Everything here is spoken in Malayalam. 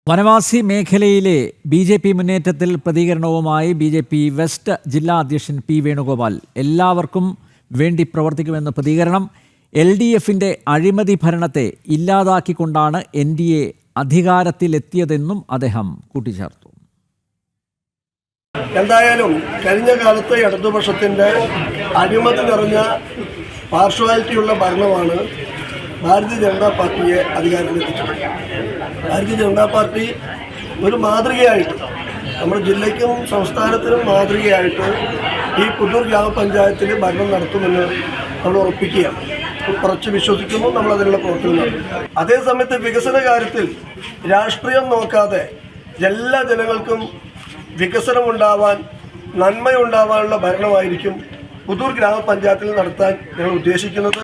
വനവാസി മേഖലയിലെ ബി.ജെ.പി. മുന്നേറ്റത്തിൽ പ്രതികരണവുമായി ബി.ജെ.പി. വെസ്റ്റ് ജില്ലാ അധ്യക്ഷൻ പി. വേണുഗോപാൽ. എല്ലാവർക്കും വേണ്ടി പ്രതികരണം. LDF-ന്റെ അഴിമതി ഭരണത്തെ ഇല്ലാതാക്കിക്കൊണ്ടാണ് NDA അധികാരത്തിലെത്തിയതെന്നും അദ്ദേഹം കൂട്ടിച്ചേർത്തു. എന്തായാലും കഴിഞ്ഞ കാലത്തെ ഇടതുപക്ഷത്തിൻ്റെ അഴിമതി നിറഞ്ഞ പാർഷ്വാലിറ്റിയുള്ള ഭരണമാണ് ഭാരതീയ ജനതാ പാർട്ടിയെ അധികാരത്തിലെത്തിച്ചത്. ഭാരതീയ ജനതാ പാർട്ടി ഒരു മാതൃകയായിട്ട് നമ്മുടെ ജില്ലയ്ക്കും സംസ്ഥാനത്തിനും മാതൃകയായിട്ട് ഈ പുതൂർ ഗ്രാമപഞ്ചായത്തിൽ ഭരണം നടത്തുമെന്ന് നമ്മൾ ഉറപ്പിക്കുകയാണ്. കുറച്ച് വിശ്വസിക്കുന്നു, നമ്മളതിനുള്ള പ്രവർത്തനം നടത്തും. അതേസമയത്ത് വികസന കാര്യത്തിൽ രാഷ്ട്രീയം നോക്കാതെ എല്ലാ ജനങ്ങൾക്കും വികസനമുണ്ടാവാൻ, നന്മയുണ്ടാവാനുള്ള ഭരണമായിരിക്കും പുതൂർ ഗ്രാമപഞ്ചായത്തിൽ നടത്താൻ ഞങ്ങൾ ഉദ്ദേശിക്കുന്നത്.